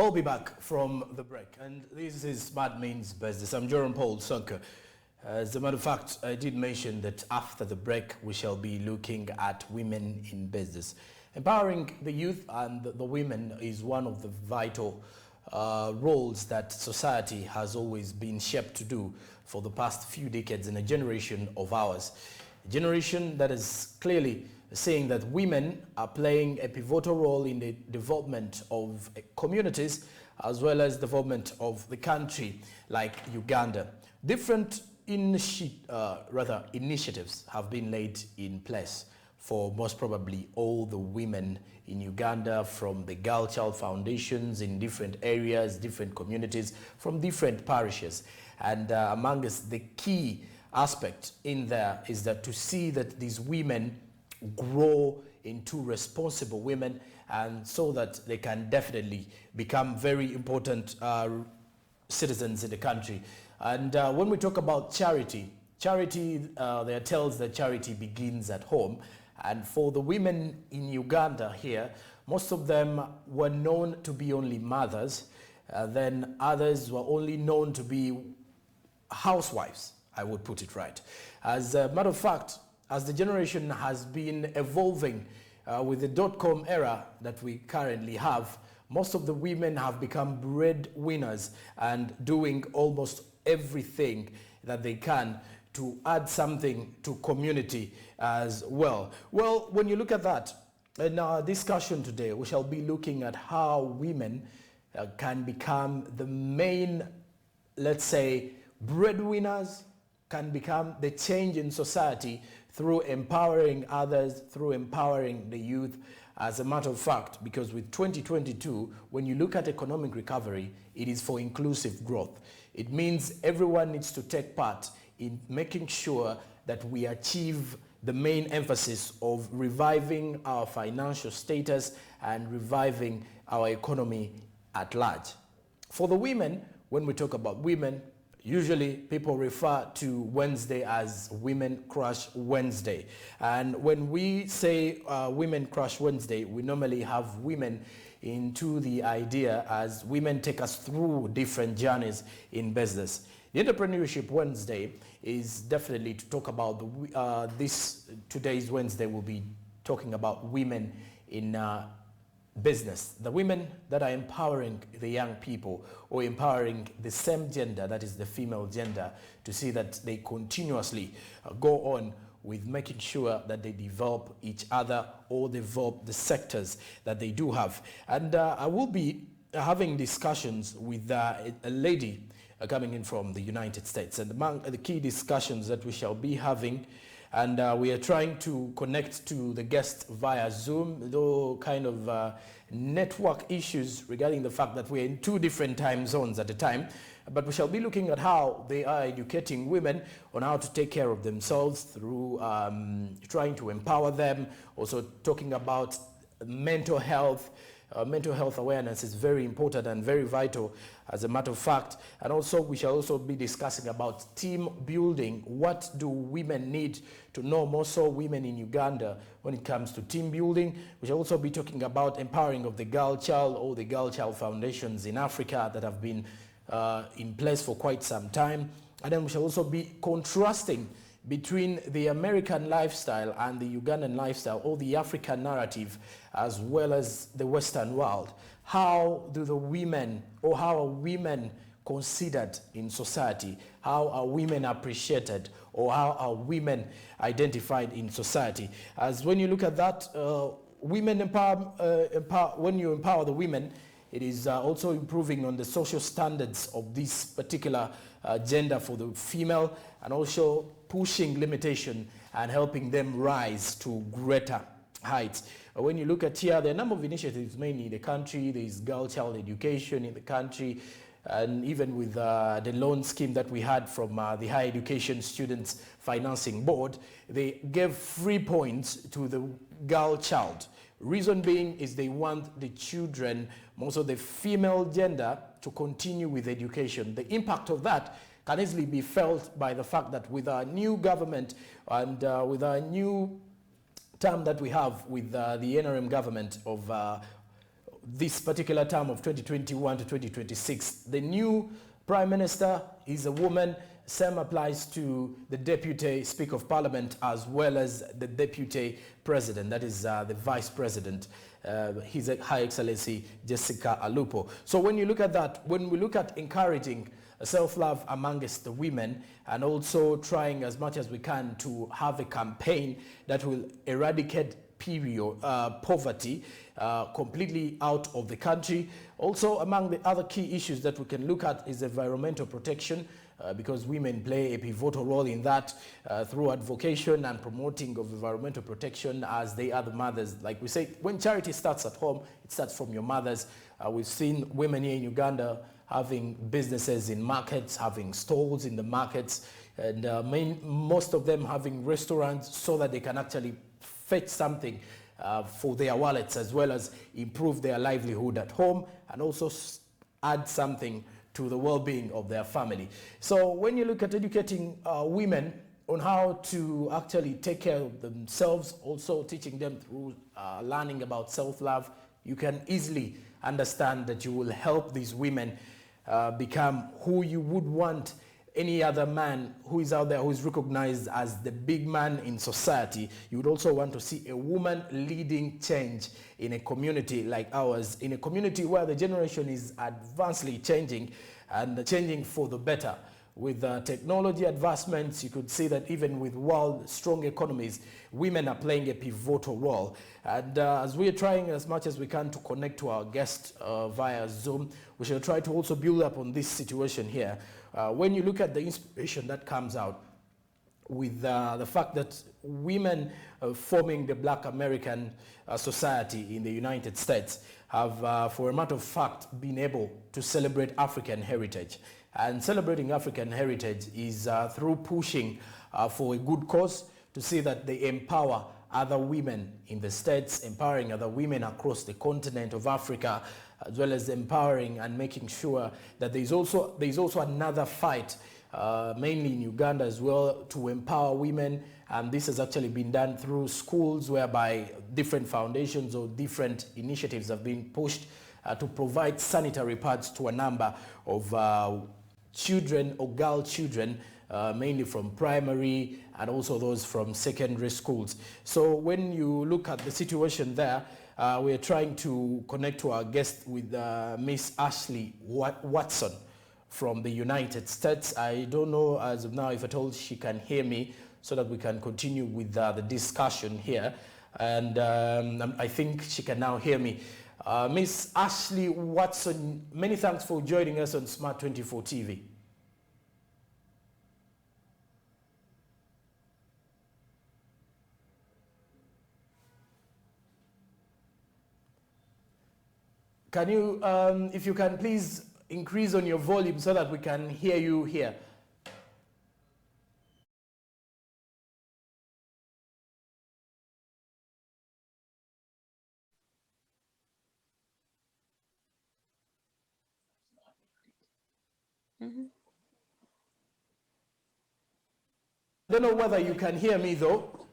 We'll be back from the break, and this is Smart Means Business. I'm Jerome Paul Sonka. As a matter of fact, I did mention that after the break, we shall be looking at women in business. Empowering the youth and the women is one of the vital roles that society has always been shaped to do for the past few decades in a generation of ours. A generation that is clearly saying that women are playing a pivotal role in the development of communities as well as development of the country like Uganda. Different initiatives have been laid in place for most probably all the women in Uganda, from the Girl Child Foundations in different areas, different communities, from different parishes. And among us, the key aspect in there is that to see that these women grow into responsible women, and so that they can definitely become very important citizens in the country. And when we talk about charity, there tells that charity begins at home. And for the women in Uganda here, most of them were known to be only mothers. Then others were only known to be housewives, I would put it right. As a matter of fact, as the generation has been evolving with the dot-com era that we currently have, most of the women have become breadwinners and doing almost everything that they can to add something to community as well. Well, when you look at that, in our discussion today, we shall be looking at how women can become the main, let's say, breadwinners, can become the change in society through empowering others, through empowering the youth. As a matter of fact, because with 2022, when you look at economic recovery, it is for inclusive growth. It means everyone needs to take part in making sure that we achieve the main emphasis of reviving our financial status and reviving our economy at large. For the women, when we talk about women, usually people refer to Wednesday as Women Crush Wednesday. And when we say Women Crush Wednesday, we normally have women into the idea as women take us through different journeys in business. The Entrepreneurship Wednesday is definitely to talk about today's Wednesday will be talking about women in business, the women that are empowering the young people or empowering the same gender, that is the female gender, to see that they continuously go on with making sure that they develop each other or develop the sectors that they do have. And I will be having discussions with a lady coming in from the United States. And among the key discussions that we shall be having, and we are trying to connect to the guest via Zoom, though kind of network issues regarding the fact that we're in two different time zones at a time. But we shall be looking at how they are educating women on how to take care of themselves through trying to empower them, also talking about mental health. Mental health awareness is very important and very vital, as a matter of fact. And also, we shall also be discussing about team building. What do women need to know, more so women in Uganda, when it comes to team building? We shall also be talking about empowering of the Girl Child or the Girl Child Foundations in Africa that have been in place for quite some time. And then we shall also be contrasting between the American lifestyle and the Ugandan lifestyle, or the African narrative, as well as the Western world. How do the women, or how are women considered in society? How are women appreciated, or how are women identified in society? As when you look at that, women when you empower the women, it is also improving on the social standards of this particular gender for the female, and also pushing limitation and helping them rise to greater heights. When you look at here, there are a number of initiatives mainly in the country. There is girl child education in the country, and even with the loan scheme that we had from the Higher Education Students Financing Board, they gave 3 points to the girl child. Reason being is they want the children, most of the female gender, to continue with education. The impact of that can easily be felt by the fact that with our new government and with our new term that we have with the NRM government of this particular term of 2021 to 2026. The new Prime Minister is a woman. Same applies to the Deputy Speaker of Parliament as well as the Deputy President, that is the Vice President, His High Excellency Jessica Alupo. So when you look at that, when we look at encouraging self-love amongst the women and also trying as much as we can to have a campaign that will eradicate poverty completely out of the country. Also, among the other key issues that we can look at is environmental protection, because women play a pivotal role in that through advocacy and promoting of environmental protection, as they are the mothers. Like we say, when charity starts at home, it starts from your mothers. We've seen women here in Uganda having businesses in markets, having stalls in the markets, and most of them having restaurants so that they can actually fetch something for their wallets, as well as improve their livelihood at home and also add something to the well-being of their family. So when you look at educating women on how to actually take care of themselves, also teaching them through learning about self-love, you can easily understand that you will help these women become who you would want any other man who is out there who is recognized as the big man in society. You would also want to see a woman leading change in a community like ours, in a community where the generation is advancedly changing and changing for the better. With technology advancements, you could see that even with world strong economies, women are playing a pivotal role. And as we are trying as much as we can to connect to our guest via Zoom, we shall try to also build up on this situation here. When you look at the inspiration that comes out with the fact that women forming the Black American society in the United States have, for a matter of fact, been able to celebrate African heritage. And celebrating African heritage is through pushing for a good cause, to see that they empower other women in the States, empowering other women across the continent of Africa, as well as empowering and making sure that there's also another fight, mainly in Uganda as well, to empower women. And this has actually been done through schools, whereby different foundations or different initiatives have been pushed to provide sanitary pads to a number of children or girl children, mainly from primary and also those from secondary schools. So when you look at the situation there, we're trying to connect to our guest with Miss Ashley Watson from the United States. I don't know as of now if at all she can hear me, so that we can continue with the discussion here. And I think she can now hear me. Miss Ashley Watson, many thanks for joining us on Smart 24 TV. Can you, if you can please increase on your volume so that we can hear you here. Mm-hmm. I don't know whether you can hear me though.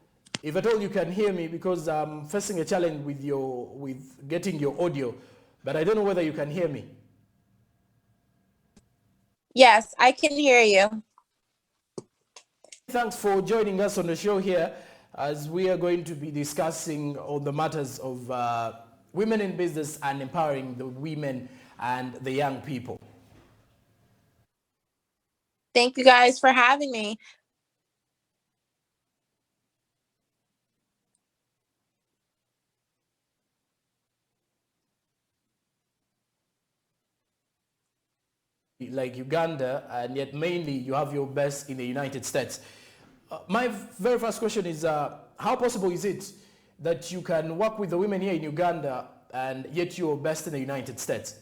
If at all you can hear me, because I'm facing a challenge with getting your audio, but I don't know whether you can hear me. Yes, I can hear you. Thanks for joining us on the show here, as we are going to be discussing on the matters of women in business and empowering the women and the young people. Thank you guys for having me. Like Uganda, and yet mainly you have your best in the United States. My very first question is, how possible is it that you can work with the women here in Uganda and yet you're best in the United States?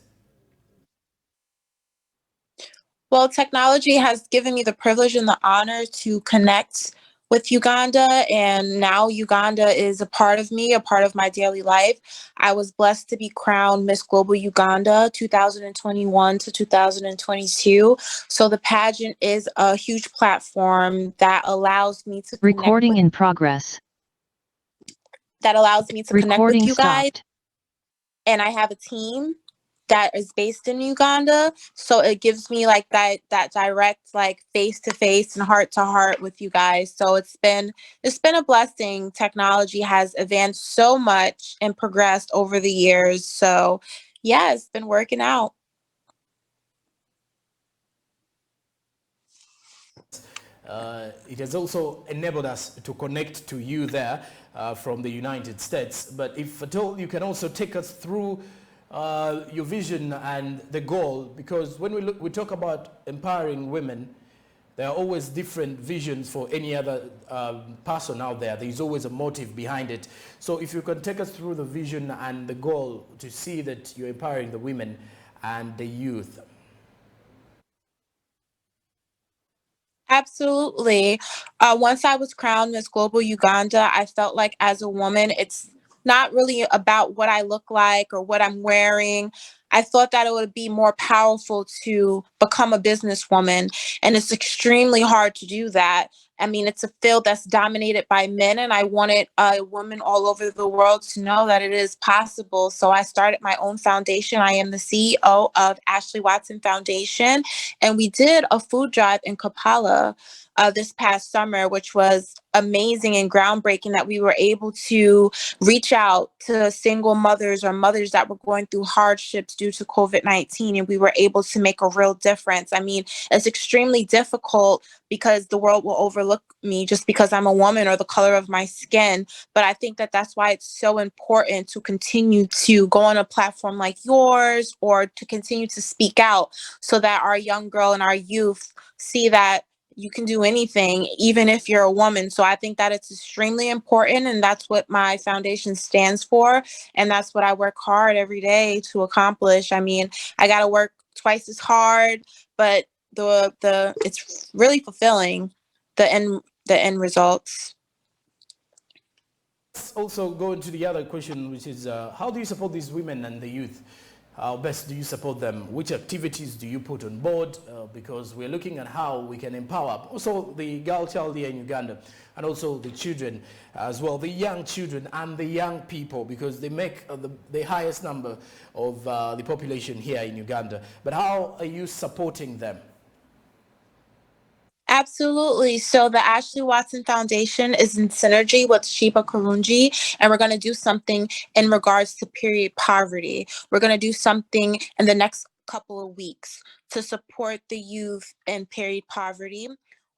Well, technology has given me the privilege and the honor to connect with Uganda, and now Uganda is a part of me, a part of my daily life. I was blessed to be crowned Miss Global Uganda 2021 to 2022. So the pageant is a huge platform that allows me to Recording in progress. That allows me to connect with you guys. Stopped. and I have a team that is based in Uganda. So it gives me like that direct like face to face and heart to heart with you guys. So it's been a blessing. Technology has advanced so much and progressed over the years. So yeah, it's been working out. It has also enabled us to connect to you there from the United States. But if at all, you can also take us through your vision and the goal, because when we talk about empowering women, there are always different visions for any other person out there. There's always a motive behind it. So if you can take us through the vision and the goal to see that you're empowering the women and the youth. Absolutely. Once I was crowned Miss Global Uganda, I felt like as a woman, it's not really about what I look like or what I'm wearing. I thought that it would be more powerful to become a businesswoman, and it's extremely hard to do that. I mean, it's a field that's dominated by men, and I wanted women all over the world to know that it is possible. So I started my own foundation. I am the CEO of Ashley Watson Foundation, and we did a food drive in Kampala this past summer, which was amazing and groundbreaking that we were able to reach out to single mothers or mothers that were going through hardships due to COVID-19, and we were able to make a real difference. I mean, it's extremely difficult because the world will overlook me just because I'm a woman or the color of my skin. But I think that that's why it's so important to continue to go on a platform like yours or to continue to speak out so that our young girl and our youth see that you can do anything, even if you're a woman. So I think that it's extremely important, and that's what my foundation stands for. And that's what I work hard every day to accomplish. I mean, I got to work twice as hard, but the it's really fulfilling, the end results. Let's also go into the other question, which is how do you support these women and the youth? How best do you support them? Which activities do you put on board? Because we're looking at how we can empower also the girl child here in Uganda, and also the children as well, the young children and the young people, because they make the highest number of the population here in Uganda. But how are you supporting them? Absolutely. So the Ashley Watson Foundation is in synergy with Sheba Karunji, and we're going to do something in regards to period poverty. We're going to do something in the next couple of weeks to support the youth in period poverty.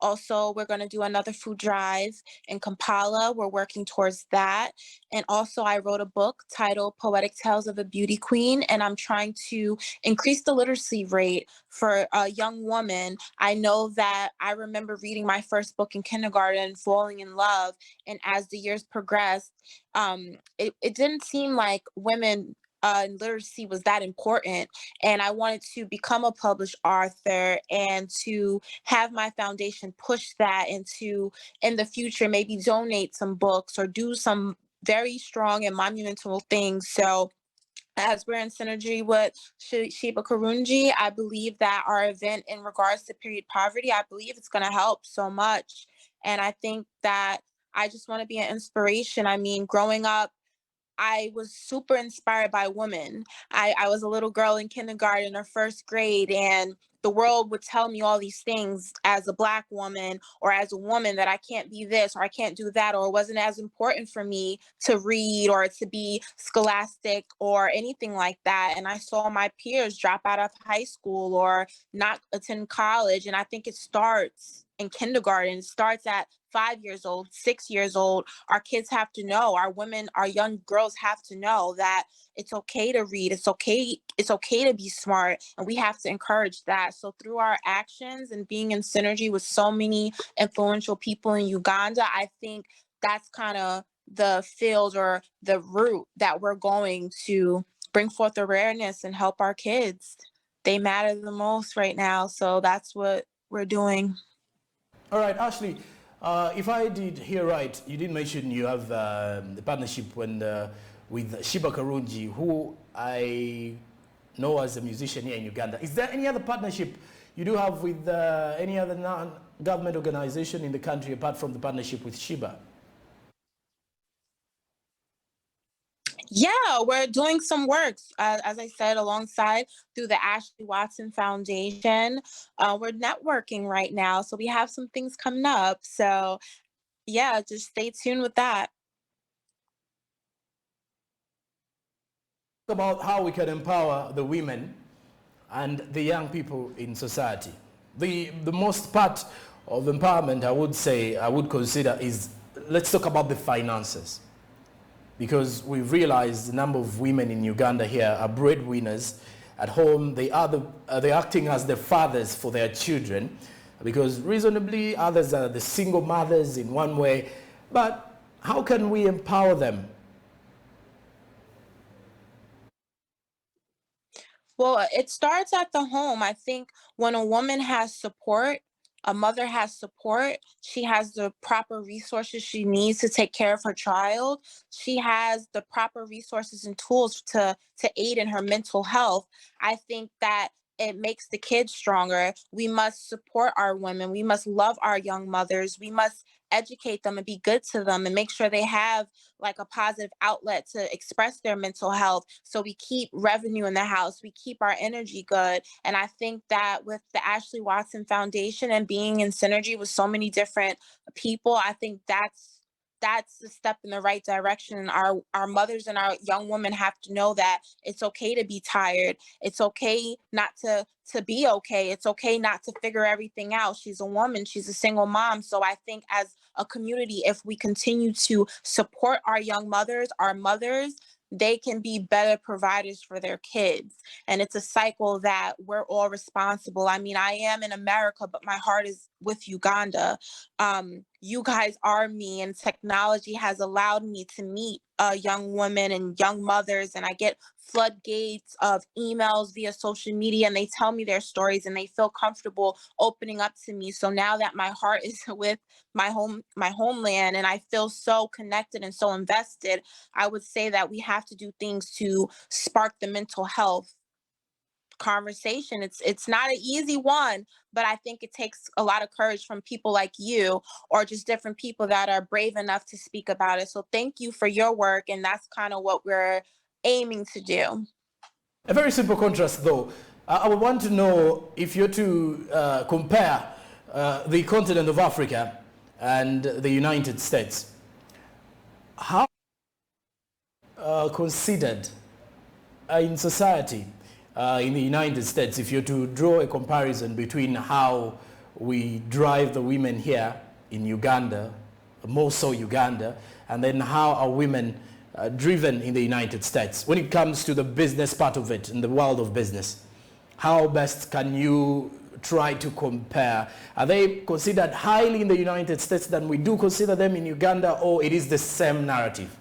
Also, we're going to do another food drive in Kampala. We're working towards that. And also, I wrote a book titled Poetic Tales of a Beauty Queen, and I'm trying to increase the literacy rate for a young woman. I know that I remember reading my first book in kindergarten, falling in love, and as the years progressed, it didn't seem like women literacy was that important, and I wanted to become a published author and to have my foundation push that, and to in the future maybe donate some books or do some very strong and monumental things. So as we're in synergy with Sheba Karunji, I believe that our event in regards to period poverty, I believe it's going to help so much. And I think that I just want to be an inspiration. I mean, growing up, I was super inspired by women. I was a little girl in kindergarten or first grade, and the world would tell me all these things as a Black woman or as a woman that I can't be this or I can't do that, or it wasn't as important for me to read or to be scholastic or anything like that. And I saw my peers drop out of high school or not attend college. And I think it starts in kindergarten, it starts at 5 years old, 6 years old. Our kids have to know, our women, our young girls have to know that it's okay to read, it's okay to be smart, and we have to encourage that. So through our actions and being in synergy with so many influential people in Uganda, I think that's kind of the field or the route that we're going to bring forth awareness and help our kids. They matter the most right now, so that's what we're doing. All right, Ashley, if I did hear right, you did mention you have the partnership with Shiba Karunji, who I know as a musician here in Uganda. Is there any other partnership you do have with any other non-government organization in the country apart from the partnership with Shiba? Yeah, we're doing some work, as I said, alongside through the Ashley Watson Foundation. We're networking right now, so we have some things coming up. So yeah, just stay tuned with that. About how we can empower the women and the young people in society. The most part of empowerment I would say, I would consider is, let's talk about the finances. Because we've realized the number of women in Uganda here are breadwinners at home. They're acting as the fathers for their children, because reasonably others are the single mothers in one way. But how can we empower them? Well, it starts at the home. I think when a woman has support, a mother has support, she has the proper resources she needs to take care of her child. She has the proper resources and tools to aid in her mental health. I think that it makes the kids stronger. We must support our women. We must love our young mothers. We must educate them and be good to them and make sure they have like a positive outlet to express their mental health, so we keep revenue in the house, we keep our energy good. And I think that with the Ashley Watson Foundation and being in synergy with so many different people, I think that's a step in the right direction. Our mothers and our young women have to know that it's okay to be tired. It's okay not to be okay. It's okay not to figure everything out. She's a woman, she's a single mom. So I think as a community, if we continue to support our young mothers, our mothers, they can be better providers for their kids. And it's a cycle that we're all responsible. I mean, I am in America, but my heart is with Uganda. You guys are me, and technology has allowed me to meet young women and young mothers, and I get floodgates of emails via social media, and they tell me their stories and they feel comfortable opening up to me. So now that my heart is with my homeland, and I feel so connected and so invested, I would say that we have to do things to spark the mental health conversation. It's not an easy one, but I think it takes a lot of courage from people like you, or just different people that are brave enough to speak about it. So thank you for your work, and that's kind of what we're aiming to do. A very simple contrast, though. I would want to know if you're to compare the continent of Africa and the United States. How considered in society in the United States, if you're to draw a comparison between how we drive the women here in Uganda, more so Uganda, and then how are women driven in the United States when it comes to the business part of it, in the world of business? How best can you try to compare? Are they considered highly in the United States than we do consider them in Uganda, or it is the same narrative?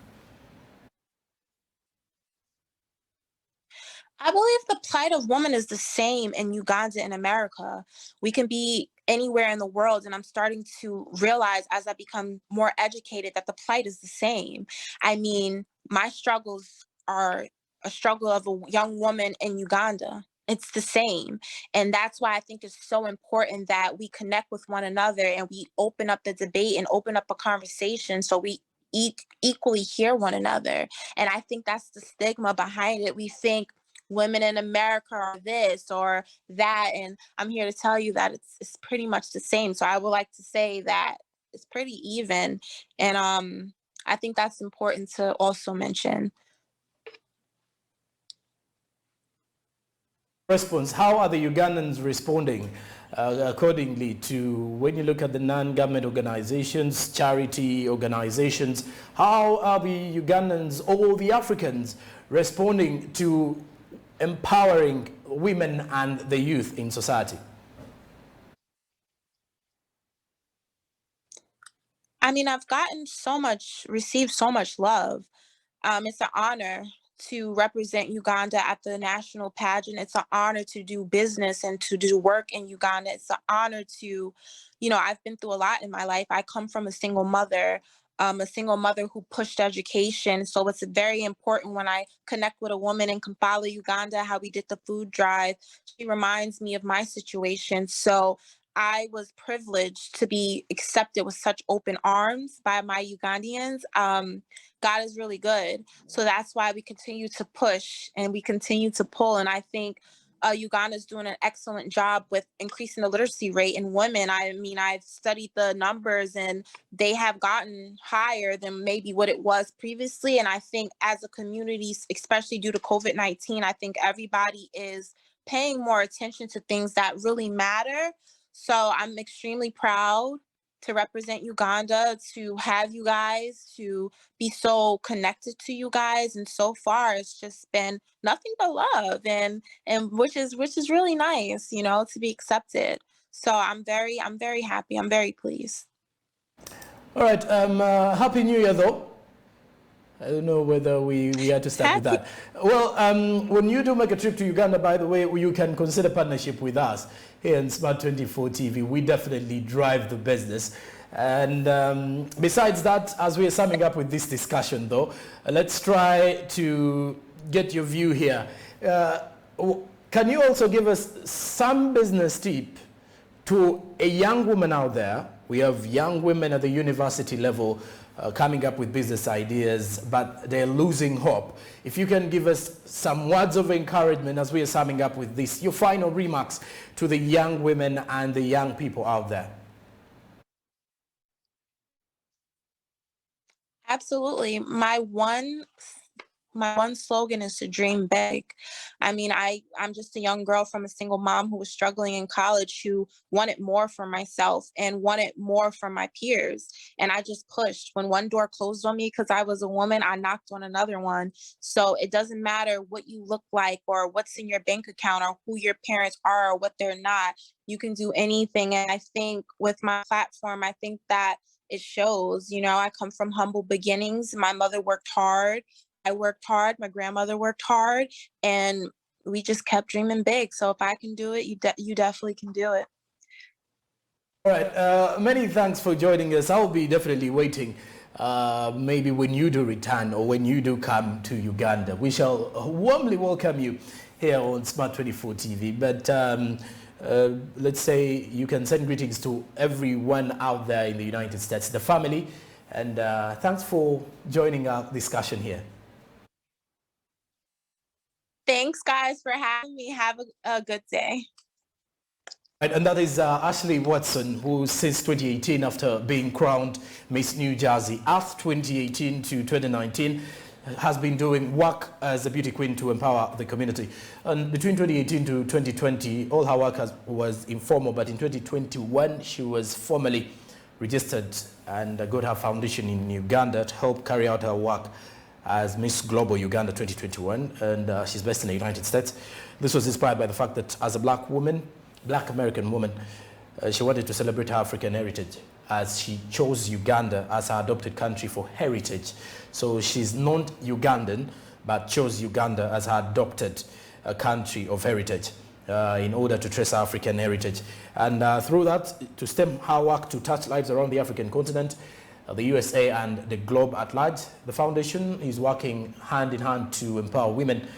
I believe the plight of woman is the same in Uganda and America. We can be anywhere in the world, and I'm starting to realize as I become more educated that the plight is the same. I mean, my struggles are a struggle of a young woman in Uganda. It's the same. And that's why I think it's so important that we connect with one another and we open up the debate and open up a conversation so we equally hear one another. And I think that's the stigma behind it. We think women in America are this or that. And I'm here to tell you that it's pretty much the same. So I would like to say that it's pretty even. And I think that's important to also mention. Response, how are the Ugandans responding accordingly to, when you look at the non-government organizations, charity organizations, how are the Ugandans or the Africans responding to empowering women and the youth in society? I mean, I've received so much love. It's an honor to represent Uganda at the national pageant. It's an honor to do business and to do work in Uganda. It's an honor to, I've been through a lot in my life. I come from a single mother who pushed education. So it's very important when I connect with a woman in Kampala, Uganda, how we did the food drive. She reminds me of my situation. So I was privileged to be accepted with such open arms by my Ugandians. God is really good. So that's why we continue to push and we continue to pull. And I think Uganda is doing an excellent job with increasing the literacy rate in women. I mean, I've studied the numbers and they have gotten higher than maybe what it was previously. And I think as a community, especially due to COVID-19, I think everybody is paying more attention to things that really matter. So I'm extremely proud to represent Uganda, to have you guys, to be so connected to you guys. And so far it's just been nothing but love and which is really nice, to be accepted. So I'm very happy. I'm very pleased. All right. Happy New Year, though. I don't know whether we had to start with that. Well, when you do make a trip to Uganda, by the way, you can consider partnership with us here in Smart 24 TV. We definitely drive the business. And besides that, as we are summing up with this discussion, though, let's try to get your view here. Can you also give us some business tip to a young woman out there? We have young women at the university level coming up with business ideas, but they're losing hope. If you can give us some words of encouragement as we are summing up with this, your final remarks to the young women and the young people out there. Absolutely. My one slogan is to dream big. I mean, I'm just a young girl from a single mom who was struggling in college, who wanted more for myself and wanted more from my peers. And I just pushed. When one door closed on me because I was a woman, I knocked on another one. So it doesn't matter what you look like or what's in your bank account or who your parents are or what they're not. You can do anything. And I think with my platform, I think that it shows. I come from humble beginnings. My mother worked hard. I worked hard. My grandmother worked hard, and we just kept dreaming big. So if I can do it, you definitely can do it. All right. Many thanks for joining us. I'll be definitely waiting. Maybe when you do return or when you do come to Uganda, we shall warmly welcome you here on Smart 24 TV. But let's say you can send greetings to everyone out there in the United States, the family, and thanks for joining our discussion here. Thanks, guys, for having me. Have a good day. Right, and that is Ashley Watson, who since 2018, after being crowned Miss New Jersey Earth 2018 to 2019, has been doing work as a beauty queen to empower the community. And between 2018 to 2020, all her work was informal, but in 2021, she was formally registered and got her foundation in Uganda to help carry out her work as Miss Global Uganda 2021, and she's based in the United States. This was inspired by the fact that as a black American woman, she wanted to celebrate her African heritage as she chose Uganda as her adopted country for heritage. So she's non-Ugandan, but chose Uganda as her adopted country of heritage in order to trace her African heritage. And through that, to stem her work to touch lives around the African continent, the USA and the globe at large, the foundation is working hand in hand to empower women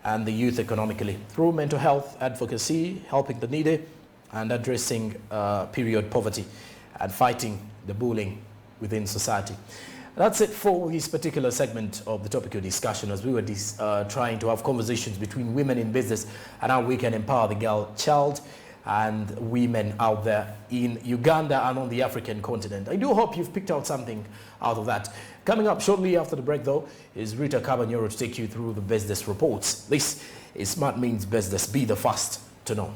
and the youth economically through mental health advocacy, helping the needy, and addressing period poverty and fighting the bullying within society. That's it for this particular segment of the topical discussion, as we were trying to have conversations between women in business and how we can empower the girl child and women out there in Uganda and on the African continent. I do hope you've picked out something out of that. Coming up shortly after the break, though, is Rita Cabanyoro to take you through the business reports. This is Smart Means Business. Be the first to know.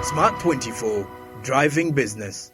Smart 24, driving business.